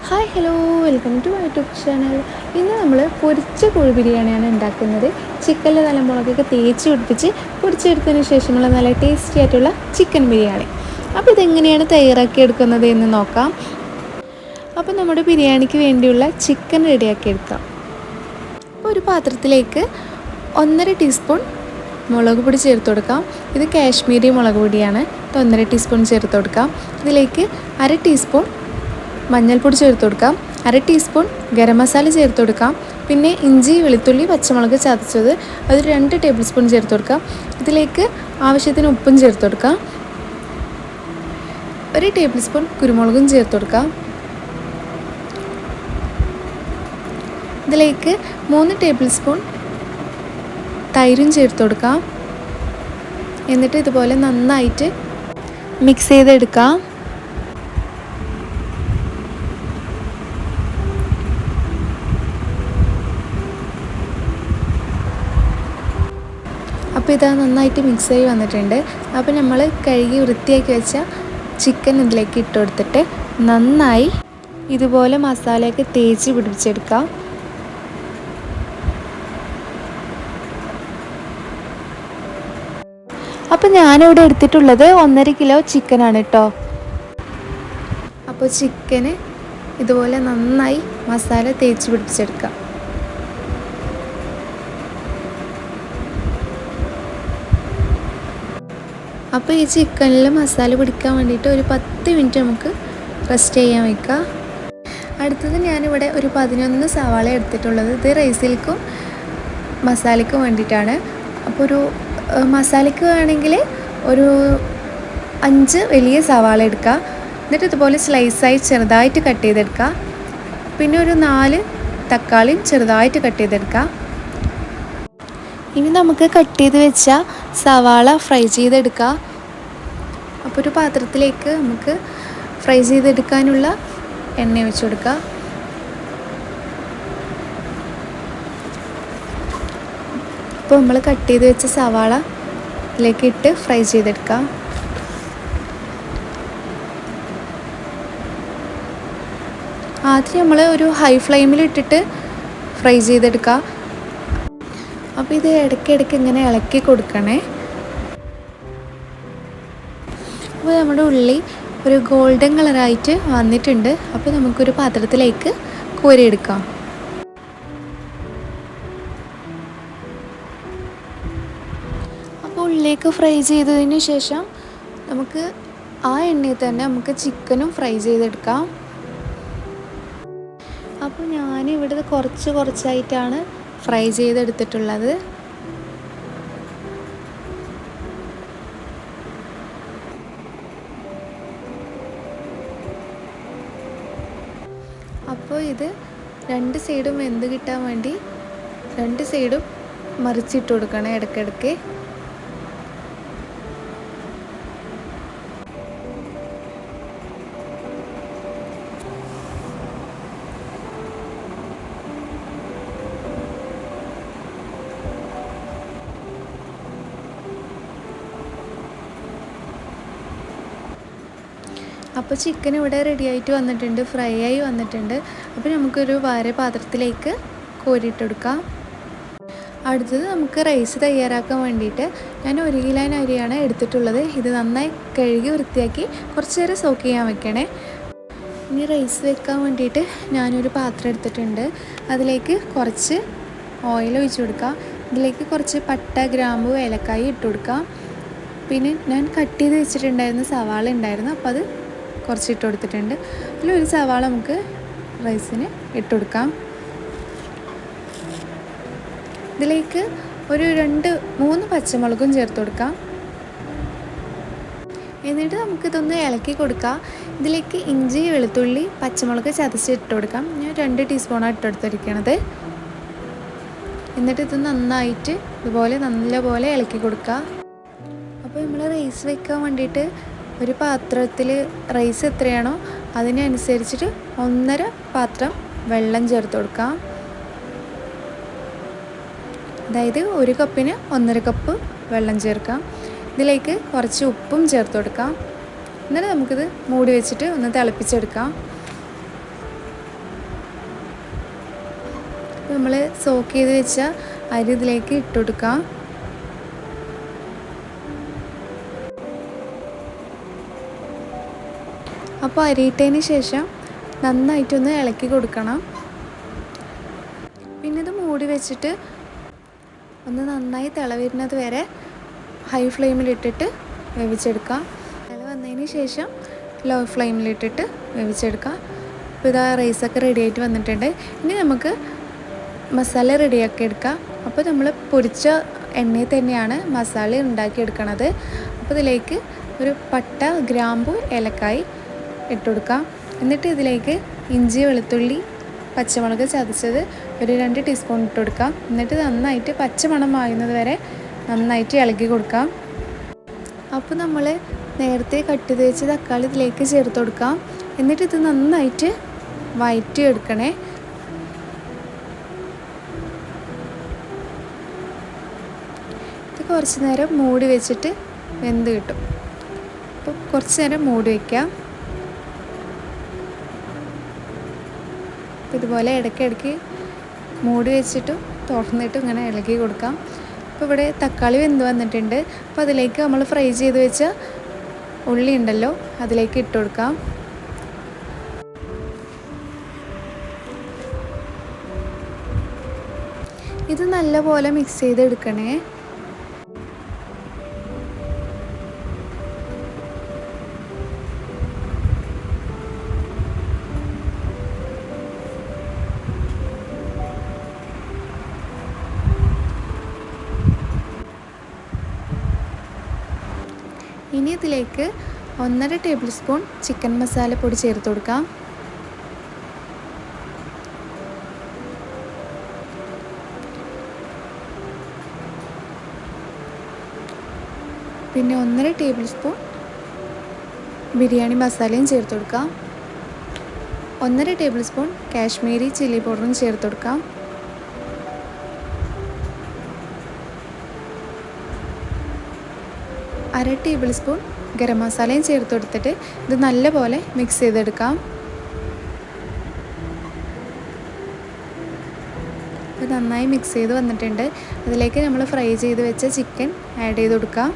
Hi hello, welcome to my YouTube channel. ഇന്ന് നമ്മൾ പൊരിച്ച കോഴി ബിരിയാണിയാണ് ഉണ്ടാക്കുന്നത്. ചിക്കനിൽ നല്ല മുളകൊക്കെ തേച്ച് പിടിപ്പിച്ച് പൊരിച്ചെടുത്തതിന് ശേഷമുള്ള നല്ല ടേസ്റ്റി ആയിട്ടുള്ള ചിക്കൻ ബിരിയാണി. അപ്പോൾ ഇതെങ്ങനെയാണ് തയ്യാറാക്കി എടുക്കുന്നത് എന്ന് നോക്കാം. അപ്പോൾ നമ്മുടെ ബിരിയാണിക്ക് വേണ്ടിയുള്ള ചിക്കൻ റെഡിയാക്കി എടുക്കാം. അപ്പോൾ ഒരു പാത്രത്തിലേക്ക് 1.5 ടീസ്പൂൺ മുളക് പൊടി ചേർത്ത് കൊടുക്കാം. ഇത് കാശ്മീരി മുളക് പൊടിയാണ്. ഇത് 1.5 ടീസ്പൂൺ ചേർത്ത് കൊടുക്കാം. ഇതിലേക്ക് 1/2 ടീസ്പൂൺ മഞ്ഞൾപ്പൊടി ചേർത്ത് കൊടുക്കാം. 1/2 ടീസ്പൂൺ ഗരം മസാല ചേർത്ത് കൊടുക്കാം. പിന്നെ ഇഞ്ചി, വെളുത്തുള്ളി, പച്ചമുളക് ചതച്ചത് അത് 2 ടേബിൾ സ്പൂൺ ചേർത്ത് കൊടുക്കാം. ഇതിലേക്ക് ആവശ്യത്തിന് ഉപ്പും ചേർത്ത് കൊടുക്കാം. 1 ടേബിൾ സ്പൂൺ കുരുമുളകും ചേർത്ത് കൊടുക്കാം. ഇതിലേക്ക് 3 ടേബിൾ സ്പൂൺ തൈരും ചേർത്ത് കൊടുക്കാം. എന്നിട്ട് ഇതുപോലെ നന്നായിട്ട് മിക്സ് ചെയ്തെടുക്കാം. അപ്പോൾ ഇതാ നന്നായിട്ട് മിക്സായി വന്നിട്ടുണ്ട്. അപ്പോൾ നമ്മൾ കഴുകി വൃത്തിയാക്കി വെച്ച ചിക്കൻ ഇതിലേക്ക് ഇട്ട് കൊടുത്തിട്ട് നന്നായി ഇതുപോലെ മസാലയൊക്കെ തേച്ച് പിടിപ്പിച്ചെടുക്കാം. അപ്പോൾ ഞാനിവിടെ എടുത്തിട്ടുള്ളത് 1.5 കിലോ ചിക്കനാണ് കേട്ടോ. അപ്പോൾ ചിക്കന് ഇതുപോലെ നന്നായി മസാല തേച്ച് പിടിപ്പിച്ചെടുക്കാം. അപ്പോൾ ഈ ചിക്കനിൽ മസാല പിടിക്കാൻ വേണ്ടിയിട്ട് ഒരു 10 മിനിറ്റ് നമുക്ക് റെസ്റ്റ് ചെയ്യാൻ വയ്ക്കാം. അടുത്തത് ഞാനിവിടെ ഒരു 11 സവാള എടുത്തിട്ടുള്ളത്. ഇത് റൈസിലേക്കും മസാലയ്ക്കും വേണ്ടിയിട്ടാണ്. അപ്പോൾ ഒരു മസാലയ്ക്ക് വേണമെങ്കിൽ ഒരു 5 വലിയ സവാള എടുക്കുക. എന്നിട്ട് ഇതുപോലെ സ്ലൈസായി ചെറുതായിട്ട് കട്ട് ചെയ്തെടുക്കുക. പിന്നെ ഒരു 4 തക്കാളിയും ചെറുതായിട്ട് കട്ട് ചെയ്തെടുക്കുക. ഇനി നമുക്ക് കട്ട് ചെയ്ത് വെച്ച സവാള ഫ്രൈ ചെയ്തെടുക്കുക. അപ്പോൾ ഒരു പാത്രത്തിലേക്ക് നമുക്ക് ഫ്രൈ ചെയ്തെടുക്കാനുള്ള എണ്ണ ഒഴിച്ച് കൊടുക്കുക. അപ്പോൾ നമ്മൾ കട്ട് ചെയ്ത് വെച്ച സവാള ഇതിലേക്ക് ഇട്ട് ഫ്രൈ ചെയ്തെടുക്കുക. ആദ്യം നമ്മൾ ഒരു ഹൈ ഫ്ലെയിമിൽ ഇട്ടിട്ട് ഫ്രൈ ചെയ്തെടുക്കുക. അപ്പോൾ ഇത് ഇടയ്ക്കിടയ്ക്ക് ഇങ്ങനെ ഇളക്കി കൊടുക്കണേ. അപ്പോൾ നമ്മുടെ ഉള്ളി ഒരു ഗോൾഡൻ കളറായിട്ട് വന്നിട്ടുണ്ട്. അപ്പോൾ നമുക്കൊരു പാത്രത്തിലേക്ക് കോരിയെടുക്കാം. അപ്പോൾ ഉള്ളിലേക്ക് ഫ്രൈ ചെയ്തതിന് ശേഷം നമുക്ക് ആ എണ്ണയിൽ തന്നെ നമുക്ക് ചിക്കനും ഫ്രൈ ചെയ്തെടുക്കാം. അപ്പോൾ ഞാനിവിടെ കുറച്ചായിട്ടാണ് ഫ്രൈ ചെയ്തെടുത്തിട്ടുള്ളത്. അപ്പോൾ ഇത് 2 സൈഡും വെന്ത് കിട്ടാൻ വേണ്ടി 2 സൈഡും മറിച്ചിട്ട് കൊടുക്കണം ഇടയ്ക്കിടയ്ക്ക്. അപ്പോൾ ചിക്കൻ ഇവിടെ റെഡി ആയിട്ട് വന്നിട്ടുണ്ട്, ഫ്രൈ ആയി വന്നിട്ടുണ്ട്. അപ്പോൾ നമുക്കൊരു വേറെ പാത്രത്തിലേക്ക് കോരിയിട്ടെടുക്കാം. അടുത്തത് നമുക്ക് റൈസ് തയ്യാറാക്കാൻ വേണ്ടിയിട്ട് ഞാൻ 1 കിലോ അരിയാണ് എടുത്തിട്ടുള്ളത്. ഇത് നന്നായി കഴുകി വൃത്തിയാക്കി കുറച്ച് നേരം സോക്ക് ചെയ്യാൻ വെക്കണേ. ഇനി റൈസ് വെക്കാൻ വേണ്ടിയിട്ട് ഞാനൊരു പാത്രം എടുത്തിട്ടുണ്ട്. അതിലേക്ക് കുറച്ച് ഓയിൽ ഒഴിച്ച് കൊടുക്കാം. ഇതിലേക്ക് കുറച്ച് പട്ട, ഗ്രാമ്പു, ഏലക്കായി ഇട്ട് കൊടുക്കാം. പിന്നെ ഞാൻ കട്ട് ചെയ്ത് വെച്ചിട്ടുണ്ടായിരുന്ന സവാള ഉണ്ടായിരുന്നു, അപ്പോൾ അത് കുറച്ച് ഇട്ട് കൊടുത്തിട്ടുണ്ട്. അതിലൊരു സവാള നമുക്ക് റൈസിന് ഇട്ട് കൊടുക്കാം. ഇതിലേക്ക് ഒരു 2-3 പച്ചമുളകും ചേർത്ത് കൊടുക്കാം. എന്നിട്ട് നമുക്കിതൊന്ന് ഇളക്കി കൊടുക്കാം. ഇതിലേക്ക് ഇഞ്ചി, വെളുത്തുള്ളി, പച്ചമുളക് ചതച്ച് ഇട്ട് കൊടുക്കാം. ഞാൻ 2 ടീസ്പൂണാണ് ഇട്ടെടുത്തിരിക്കുന്നത്. എന്നിട്ട് ഇത് നന്നായിട്ട് ഇതുപോലെ നല്ലപോലെ ഇളക്കി കൊടുക്കുക. അപ്പോൾ നമ്മൾ റൈസ് വെക്കാൻ വേണ്ടിയിട്ട് ഒരു പാത്രത്തിൽ റൈസ് എത്രയാണോ അതിനനുസരിച്ചിട്ട് 1.5 പാത്രം വെള്ളം ചേർത്ത് കൊടുക്കാം. അതായത് 1 കപ്പിന് 1.5 കപ്പ് വെള്ളം ചേർക്കാം. ഇതിലേക്ക് കുറച്ച് ഉപ്പും ചേർത്ത് കൊടുക്കാം. എന്നിട്ട് നമുക്കിത് മൂടി വെച്ചിട്ട് ഒന്ന് തിളപ്പിച്ചെടുക്കാം. നമ്മൾ സോക്ക് ചെയ്ത് വെച്ച അരി ഇതിലേക്ക് ഇട്ട് കൊടുക്കാം. അപ്പോൾ അരിയിട്ടതിന് ശേഷം നന്നായിട്ടൊന്ന് ഇളക്കി കൊടുക്കണം. പിന്നെ ഇത് മൂടി വെച്ചിട്ട് ഒന്ന് നന്നായി തിള വരെ ഹൈ ഫ്ലെയിമിലിട്ടിട്ട് വേവിച്ചെടുക്കാം. തിള വന്നതിന് ശേഷം ലോ ഫ്ലെയിമിലിട്ടിട്ട് വേവിച്ചെടുക്കാം. അപ്പോൾ ഇതാ റൈസൊക്കെ റെഡി ആയിട്ട് വന്നിട്ടുണ്ട്. ഇനി നമുക്ക് മസാല റെഡിയാക്കി എടുക്കാം. അപ്പോൾ നമ്മൾ പൊരിച്ച എണ്ണയിൽ തന്നെയാണ് മസാല ഉണ്ടാക്കിയെടുക്കണത്. അപ്പോൾ ഇതിലേക്ക് ഒരു പട്ട, ഗ്രാമ്പു, ഏലക്കായ് ഇട്ട് കൊടുക്കാം. എന്നിട്ട് ഇതിലേക്ക് ഇഞ്ചി, വെളുത്തുള്ളി, പച്ചമുളക് ചതച്ചത് ഒരു 2 ടീസ്പൂൺ ഇട്ട് കൊടുക്കാം. എന്നിട്ട് നന്നായിട്ട് പച്ചമണം മായുന്നത് വരെ നന്നായിട്ട് ഇളക്കി കൊടുക്കാം. അപ്പോൾ നമ്മൾ നേരത്തെ കട്ട് ചെയ്ത് വെച്ച് തക്കാളി ഇതിലേക്ക് ചേർത്ത് കൊടുക്കാം. എന്നിട്ട് ഇത് നന്നായിട്ട് വഴറ്റി എടുക്കണേ. ഇത് കുറച്ച് നേരം മൂടി വെച്ചിട്ട് വെന്ത് കിട്ടും. അപ്പോൾ കുറച്ച് നേരം മൂടി വയ്ക്കാം. ഇതുപോലെ ഇടയ്ക്കിടയ്ക്ക് മൂടി വെച്ചിട്ടും തുറന്നിട്ടും ഇങ്ങനെ ഇളക്കി കൊടുക്കാം. അപ്പോൾ ഇവിടെ തക്കാളി വെന്ത് വന്നിട്ടുണ്ട്. അപ്പോൾ അതിലേക്ക് നമ്മൾ ഫ്രൈ ചെയ്ത് വെച്ച ഉള്ളി ഉണ്ടല്ലോ അതിലേക്ക് ഇട്ട് കൊടുക്കാം. ഇത് നല്ലപോലെ മിക്സ് ചെയ്തെടുക്കണേ. ഇനി ഇതിലേക്ക് 1.5 ടേബിൾ സ്പൂൺ ചിക്കൻ മസാലപ്പൊടി ചേർത്ത് കൊടുക്കാം. പിന്നെ 1.5 ടേബിൾ സ്പൂൺ ബിരിയാണി മസാലയും ചേർത്ത് കൊടുക്കാം. 1.5 ടേബിൾ സ്പൂൺ കാശ്മീരി ചില്ലി പൗഡറും ചേർത്ത് കൊടുക്കാം. അര ടേബിൾ സ്പൂൺ ഗരം മസാലയും ചേർത്ത് കൊടുത്തിട്ട് ഇത് നല്ലപോലെ മിക്സ് ചെയ്തെടുക്കാം. ഇത് നന്നായി മിക്സ് ചെയ്ത് വന്നിട്ടുണ്ട്. അതിലേക്ക് നമ്മൾ ഫ്രൈ ചെയ്ത് വെച്ച ചിക്കൻ ആഡ് ചെയ്ത് കൊടുക്കാം.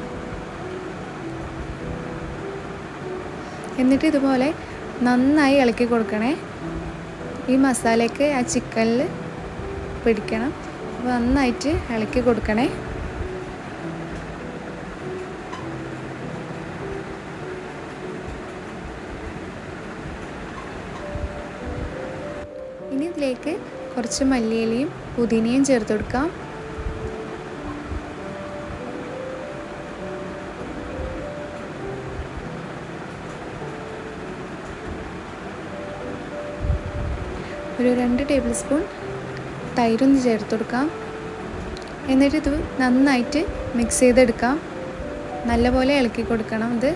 എന്നിട്ട് ഇതുപോലെ നന്നായി ഇളക്കി കൊടുക്കണേ. ഈ മസാലയൊക്കെ ആ ചിക്കനിൽ പിടിക്കണം. അപ്പോൾ നന്നായിട്ട് ഇളക്കി കൊടുക്കണേ. ഇനി ഇതിലേക്ക് കുറച്ച് മല്ലിയിലയും പുതിനയും ചേർത്ത് കൊടുക്കാം. ഒരു 2 ടേബിൾ സ്പൂൺ തൈരൊന്ന് ചേർത്ത് കൊടുക്കാം. എന്നിട്ട് ഇത് നന്നായിട്ട് മിക്സ് ചെയ്തെടുക്കാം. നല്ലപോലെ ഇളക്കി കൊടുക്കണം. ഇത്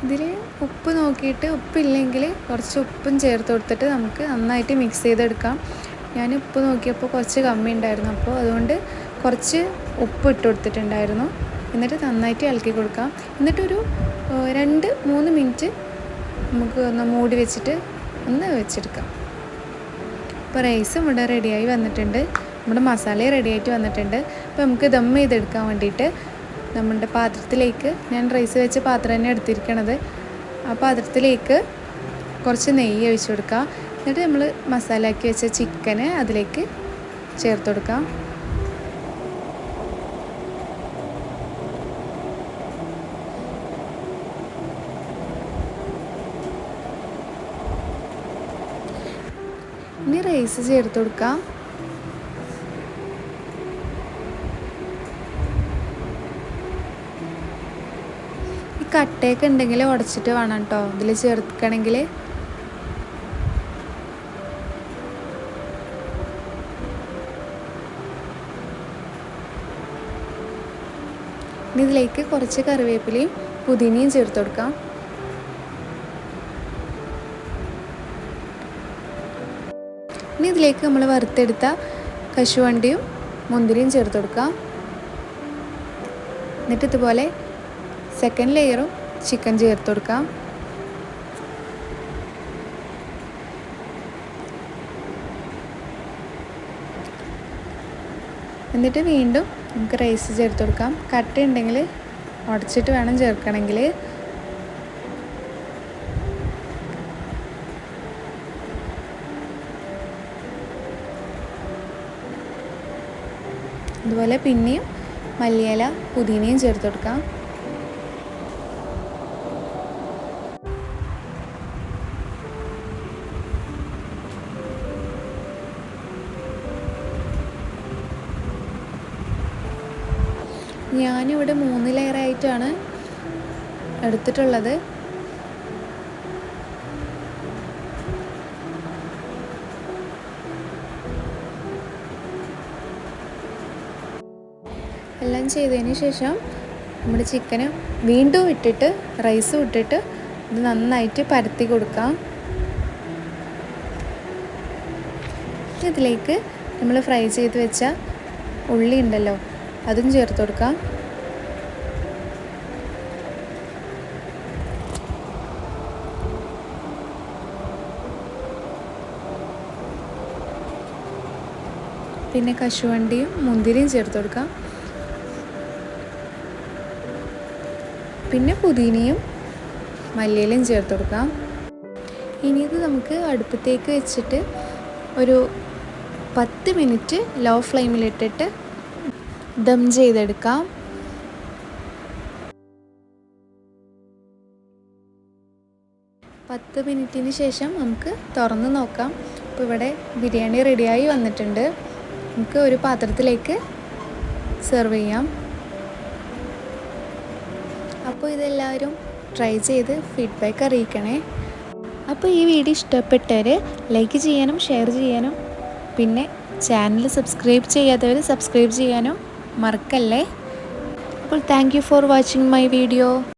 ഇതിൽ ഉപ്പ് നോക്കിയിട്ട് ഉപ്പില്ലെങ്കിൽ കുറച്ച് ഉപ്പും ചേർത്ത് കൊടുത്തിട്ട് നമുക്ക് നന്നായിട്ട് മിക്സ് ചെയ്തെടുക്കാം. ഞാൻ ഉപ്പ് നോക്കിയപ്പോൾ കുറച്ച് കമ്മി ഉണ്ടായിരുന്നു. അപ്പോൾ അതുകൊണ്ട് കുറച്ച് ഉപ്പ് ഇട്ട് കൊടുത്തിട്ടുണ്ടായിരുന്നു. എന്നിട്ട് നന്നായിട്ട് ഇളക്കി കൊടുക്കാം. എന്നിട്ടൊരു 2-3 മിനിറ്റ് നമുക്ക് ഒന്ന് മൂടി വെച്ചിട്ട് ഒന്ന് വെച്ചെടുക്കാം. ഇപ്പോൾ റൈസും ഇവിടെ റെഡിയായി വന്നിട്ടുണ്ട്. നമ്മുടെ മസാലയും റെഡിയായിട്ട് വന്നിട്ടുണ്ട്. അപ്പോൾ നമുക്ക് ദം ചെയ്തെടുക്കാൻ വേണ്ടിയിട്ട് നമ്മുടെ പാത്രത്തിലേക്ക്, ഞാൻ റൈസ് വെച്ച പാത്രം തന്നെ എടുത്തിരിക്കണത്, ആ പാത്രത്തിലേക്ക് കുറച്ച് നെയ്യ് ഒഴിച്ച് കൊടുക്കാം. എന്നിട്ട് നമ്മൾ മസാലയാക്കി വെച്ച ചിക്കന് അതിലേക്ക് ചേർത്ത് കൊടുക്കാം. ഇനി റൈസ് ചേർത്ത് കൊടുക്കാം. ഈ കട്ടയൊക്കെ ഉണ്ടെങ്കിൽ ഉടച്ചിട്ട് വേണം കേട്ടോ ഇതിൽ ചേർക്കണമെങ്കിൽ. ഇനി ഇതിലേക്ക് കുറച്ച് കറിവേപ്പിലയും പുതിനയും ചേർത്ത് കൊടുക്കാം. ഇനി ഇതിലേക്ക് നമ്മൾ വറുത്തെടുത്ത കശുവണ്ടിയും മുന്തിരിയും ചേർത്ത് കൊടുക്കാം. എന്നിട്ട് ഇതുപോലെ സെക്കൻഡ് ലെയറും ചിക്കൻ ചേർത്ത് കൊടുക്കാം. എന്നിട്ട് വീണ്ടും നമുക്ക് റൈസ് ചേർത്ത് കൊടുക്കാം. കട്ടയുണ്ടെങ്കിൽ ഉടച്ചിട്ട് വേണം ചേർക്കണമെങ്കിൽ. അതുപോലെ പിന്നെയും മല്ലിയില പുതിനയും ചേർത്ത് കൊടുക്കാം. ഞാനിവിടെ 3 ലെയറായിട്ടാണ് എടുത്തിട്ടുള്ളത്. എല്ലാം ചെയ്തതിന് ശേഷം നമ്മുടെ ചിക്കന് വീണ്ടും ഇട്ടിട്ട് റൈസും ഇട്ടിട്ട് ഇത് നന്നായിട്ട് പരത്തി കൊടുക്കാം. ഇതിലേക്ക് നമ്മൾ ഫ്രൈ ചെയ്ത് വെച്ച ഉള്ളി ഉണ്ടല്ലോ, അതും ചേർത്ത് കൊടുക്കാം. പിന്നെ കശുവണ്ടിയും മുന്തിരിയും ചേർത്ത് കൊടുക്കാം. പിന്നെ പുതിനയും മല്ലിയിലയും ചേർത്ത് കൊടുക്കാം. ഇനി ഇത് നമുക്ക് അടുപ്പത്തേക്ക് വെച്ചിട്ട് ഒരു 10 മിനിറ്റ് ലോ ഫ്ലെയിമിലിട്ടിട്ട് ദം ചെയ്തെടുക്കാം. 10 മിനിറ്റിന് ശേഷം നമുക്ക് തുറന്ന് നോക്കാം. അപ്പോൾ ഇവിടെ ബിരിയാണി റെഡിയായി വന്നിട്ടുണ്ട്. നമുക്ക് ഒരു പാത്രത്തിലേക്ക് സെർവ് ചെയ്യാം. അപ്പോൾ ഇതെല്ലാവരും ട്രൈ ചെയ്ത് ഫീഡ്ബാക്ക് അറിയിക്കണേ. അപ്പോൾ ഈ വീഡിയോ ഇഷ്ടപ്പെട്ടവർ ലൈക്ക് ചെയ്യാനും ഷെയർ ചെയ്യാനും പിന്നെ ചാനൽ സബ്സ്ക്രൈബ് ചെയ്യാത്തവർ സബ്സ്ക്രൈബ് ചെയ്യാനും മറക്കല്ലേ. അപ്പോൾ thank you for watching my video.